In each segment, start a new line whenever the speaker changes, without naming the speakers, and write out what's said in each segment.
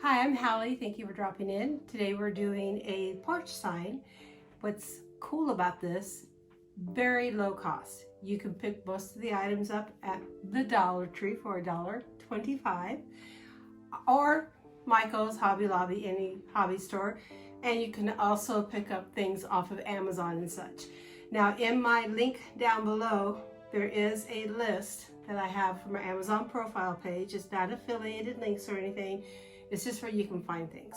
Hi, I'm Hallie. Thank you for dropping in. Today we're doing a porch sign. What's cool about this, very low cost. You can pick most of the items up at the Dollar Tree for $1.25 or Michael's, Hobby Lobby, any hobby store. And you can also pick up things off of Amazon and such. Now in my link down below, there is a list that I have for my Amazon profile page. It's not affiliated links or anything. It's just where you can find things.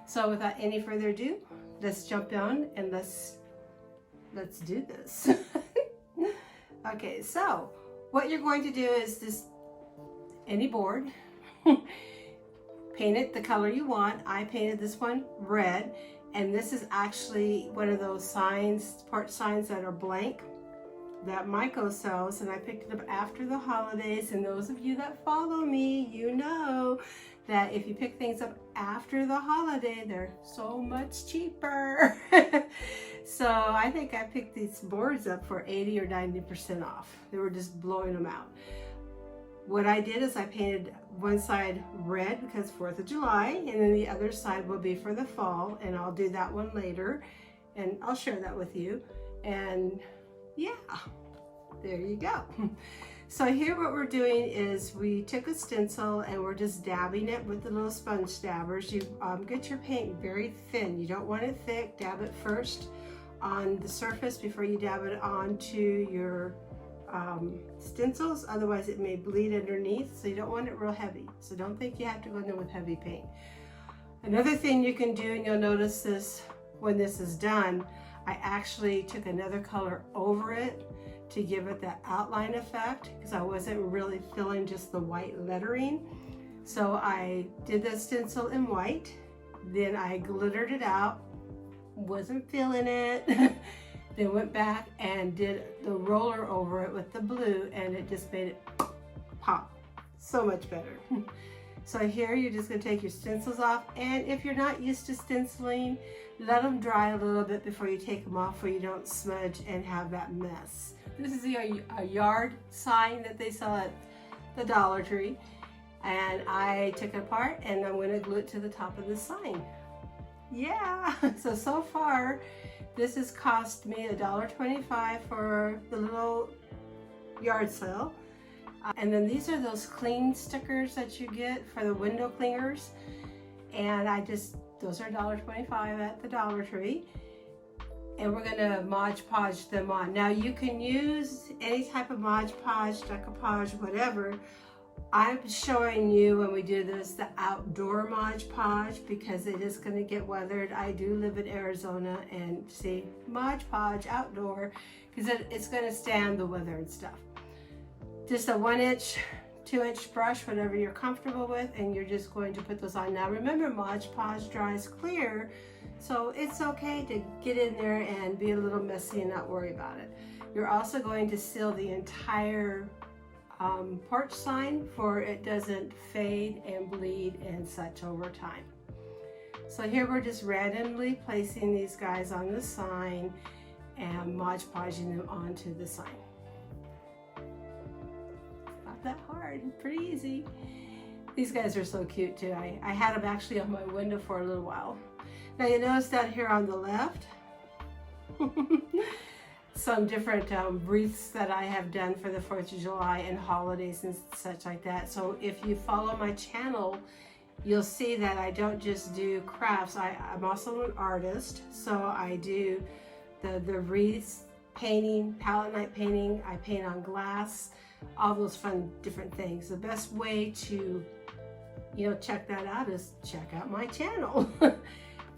So without any further ado, let's jump on and let's do this. Okay, so what you're going to do is this, any board, paint it the color you want. I painted this one red, and this is actually one of those signs, porch signs that are blank that Michael sells, and I picked it up after the holidays. And those of you that follow me, you know that if you pick things up after the holiday, they're so much cheaper. So I think I picked these boards up for 80 or 90% off. They were just blowing them out. What I did is I painted one side red because 4th of July, and then the other side will be for the fall, and I'll do that one later, and I'll share that with you. And yeah, there you go. So here what we're doing is we took a stencil and we're just dabbing it with the little sponge dabbers. You get your paint very thin. You don't want it thick. Dab it first on the surface before you dab it onto your stencils. Otherwise it may bleed underneath, so you don't want it real heavy. So don't think you have to go in there with heavy paint. Another thing you can do, and you'll notice this when this is done, I actually took another color over it to give it that outline effect because I wasn't really feeling just the white lettering. So I did the stencil in white, then I glittered it out, wasn't feeling it, then went back and did the roller over it with the blue, and it just made it pop so much better. So here you're just going to take your stencils off, and if you're not used to stenciling, let them dry a little bit before you take them off, so you don't smudge and have that mess. This is a yard sign that they sell at the Dollar Tree, and I took it apart and I'm going to glue it to the top of the sign. Yeah, so far this has cost me $1.25 for the little yard sale. And then these are those clean stickers that you get for the window clingers, and those are $1.25 at the Dollar Tree, and we're gonna Mod Podge them on. Now you can use any type of Mod Podge, decoupage, whatever. I'm showing you when we do this the outdoor Mod Podge because it is going to get weathered. I do live in Arizona, and see, Mod Podge outdoor because it's going to stand the weather and stuff. Just a 1-inch, 2-inch brush, whatever you're comfortable with, and you're just going to put those on. Now remember, Mod Podge dries clear, so it's okay to get in there and be a little messy and not worry about it. You're also going to seal the entire porch sign for it doesn't fade and bleed and such over time. So here we're just randomly placing these guys on the sign and Mod Podging them onto the sign. Not that hard, pretty easy. These guys are so cute too. I had them actually on my window for a little while. Now you notice that here on the left, some different wreaths that I have done for the 4th of July and holidays and such like that. So if you follow my channel, you'll see that I don't just do crafts. I'm also an artist, so I do the wreaths, painting, palette knife painting. I paint on glass, all those fun different things. The best way to check that out is check out my channel.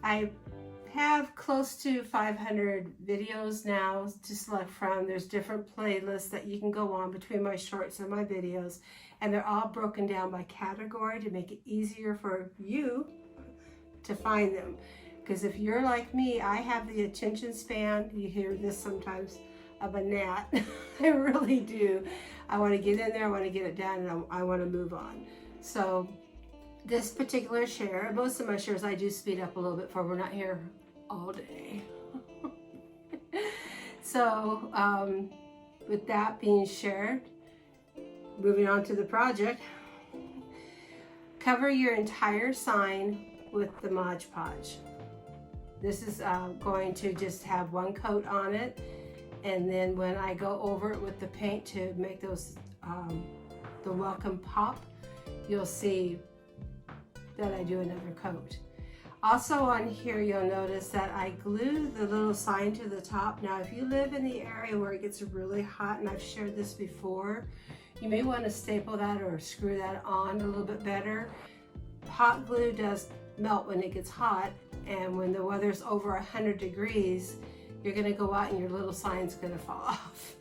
I have close to 500 videos now to select from. There's different playlists that you can go on between my shorts and my videos, and they're all broken down by category to make it easier for you to find them. Because if you're like me, I have the attention span, you hear this sometimes, of a gnat. I really do. I want to get in there, I want to get it done, and I want to move on. So this particular share, most of my shares I do speed up a little bit for we're not here all day. So with that being shared, moving on to the project, Cover your entire sign with the Mod Podge. This is going to just have one coat on it, and then when I go over it with the paint to make those the welcome pop, you'll see that I do another coat. Also on here, you'll notice that I glue the little sign to the top. Now, if you live in the area where it gets really hot, and I've shared this before, you may want to staple that or screw that on a little bit better. Hot glue does melt when it gets hot, and when the weather's over 100 degrees, you're going to go out and your little sign's going to fall off.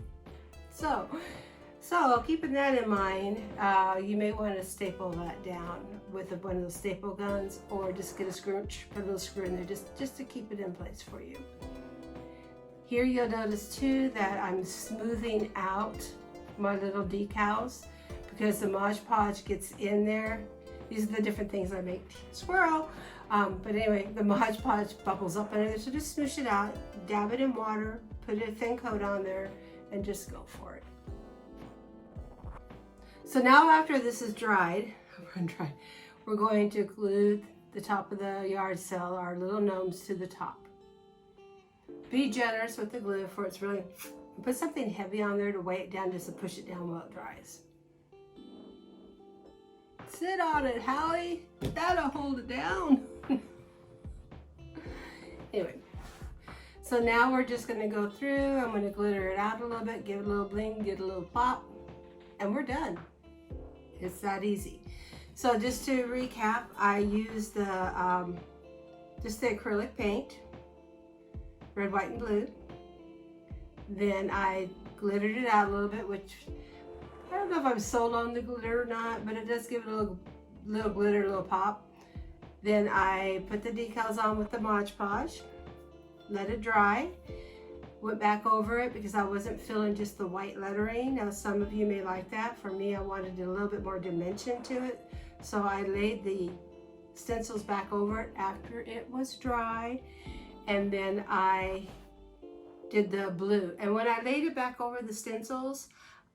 So keeping that in mind, you may want to staple that down with one of those staple guns, or just get a screw, put a little screw in there just to keep it in place for you. Here you'll notice too that I'm smoothing out my little decals because the Mod Podge gets in there. These are the different things I make. Squirrel! But anyway, the Mod Podge bubbles up under there, so just smoosh it out, dab it in water, put a thin coat on there, and just go for it. So now after this is dried, we're going to glue the top of the yard sale, our little gnomes, to the top. Be generous with the glue, for it's really, put something heavy on there to weigh it down, just to push it down while it dries. Sit on it, Hallie. That'll hold it down. Anyway, so now we're just going to go through. I'm going to glitter it out a little bit, give it a little bling, get a little pop, and we're done. It's that easy. So just to recap, I used the just the acrylic paint, red, white, and blue. Then I glittered it out a little bit, which I don't know if I'm sold on the glitter or not, but it does give it a little glitter, a little pop. Then I put the decals on with the Mod Podge, let it dry, went back over it because I wasn't feeling just the white lettering. Now some of you may like that. For me, I wanted a little bit more dimension to it. So I laid the stencils back over it after it was dry, and then I did the blue. And when I laid it back over the stencils,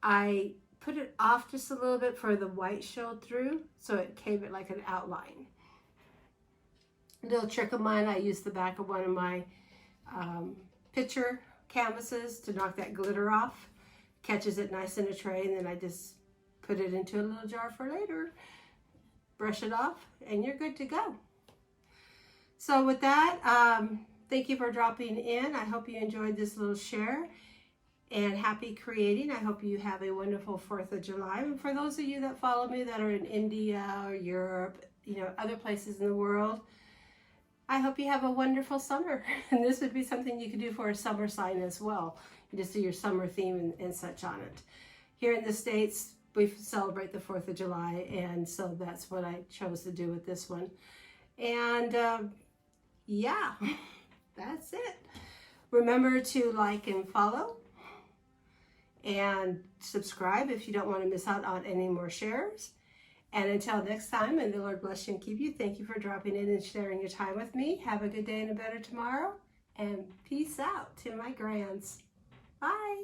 I put it off just a little bit for the white showed through, so it gave it like an outline. A little trick of mine, I used the back of one of my picture canvases to knock that glitter off. Catches it nice in a tray, and then I just put it into a little jar for later. Brush it off, and you're good to go. So with that, thank you for dropping in. I hope you enjoyed this little share. And happy creating. I hope you have a wonderful 4th of July. And for those of you that follow me that are in India or Europe, other places in the world, I hope you have a wonderful summer. And this would be something you could do for a summer sign as well. You just do your summer theme and such on it. Here in the States, we celebrate the 4th of July, and so that's what I chose to do with this one. And yeah, that's it. Remember to like and follow, and subscribe if you don't want to miss out on any more shares. And until next time, and the Lord bless you and keep you. Thank you for dropping in and sharing your time with me. Have a good day and a better tomorrow. And peace out to my grands. Bye.